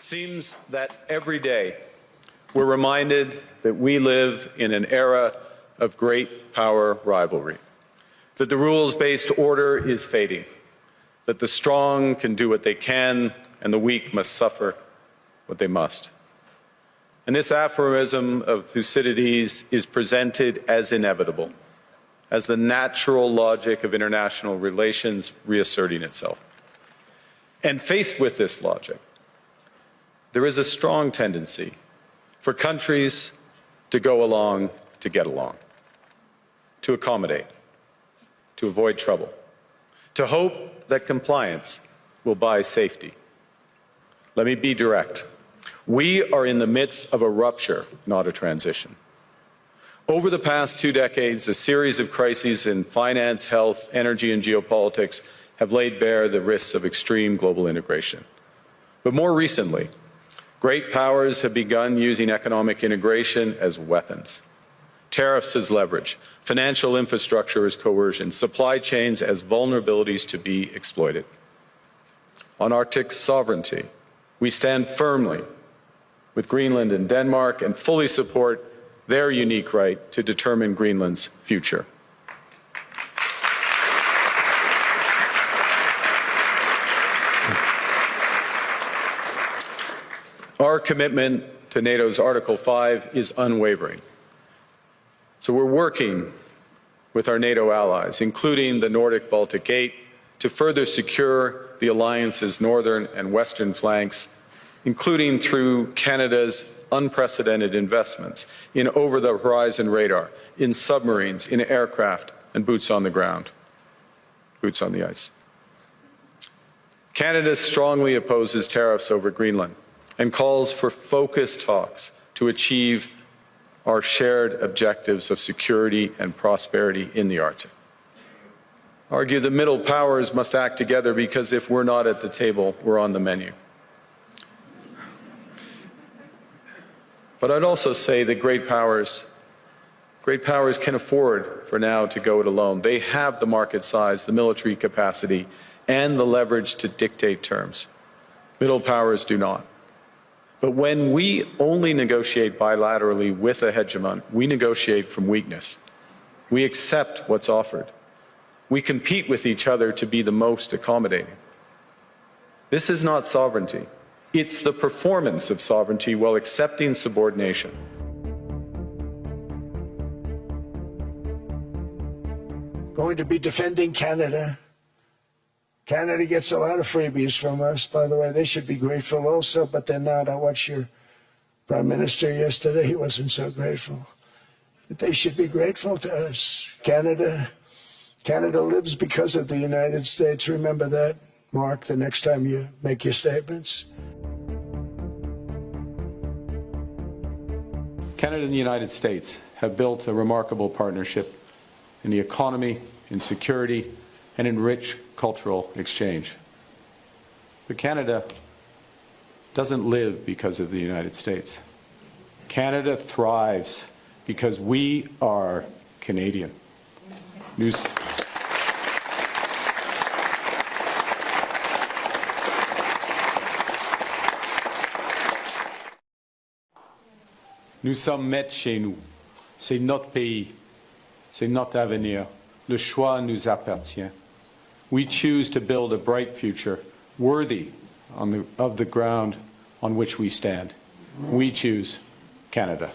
seems that every day we're reminded that we live in an era of great power rivalry, that the rules-based order is fading, that the strong can do what they can and the weak must suffer what they must. And this aphorism of Thucydides is presented as inevitable, as the natural logic of international relations reasserting itself. And faced with this logic, there is a strong tendency for countries to go along to get along, to accommodate, to avoid trouble, to hope that compliance will buy safety. Let me be direct. We are in the midst of a rupture, not a transition. Over the past 2 decades, a series of crises in finance, health, energy, and geopolitics have laid bare the risks of extreme global integration. But more recently, great powers have begun using economic integration as weapons. Tariffs as leverage, financial infrastructure as coercion, supply chains as vulnerabilities to be exploited. On Arctic sovereignty, we stand firmly with Greenland and Denmark and fully support their unique right to determine Greenland's future. Our commitment to NATO's Article 5 is unwavering. So we're working with our NATO allies, including the Nordic-Baltic Gate, to further secure the alliance's northern and western flanks, including through Canada's unprecedented investments in over-the-horizon radar, in submarines, in aircraft, and boots on the ground, boots on the ice. Canada strongly opposes tariffs over Greenland and calls for focused talks to achieve our shared objectives of security and prosperity in the Arctic. Argue the middle powers must act together because if we're not at the table, we're on the menu. But I'd also say that great powers can afford for now to go it alone. They have the market size, the military capacity, and the leverage to dictate terms. Middle powers do not. But when we only negotiate bilaterally with a hegemon, we negotiate from weakness. We accept what's offered. We compete with each other to be the most accommodating. This is not sovereignty. It's the performance of sovereignty while accepting subordination. Going to be defending Canada. Canada gets a lot of freebies from us, by the way. They should be grateful also, but they're not. I watched your Prime Minister yesterday. He wasn't so grateful. But they should be grateful to us. Canada lives because of the United States. Remember that, Mark, the next time you make your statements. Canada and the United States have built a remarkable partnership in the economy, in security, and in rich cultural exchange. But Canada doesn't live because of the United States. Canada thrives because we are Canadian. Nous sommes maîtres chez nous. C'est notre pays. C'est notre avenir. Le choix nous appartient. We choose to build a bright future worthy of the ground on which we stand. We choose Canada.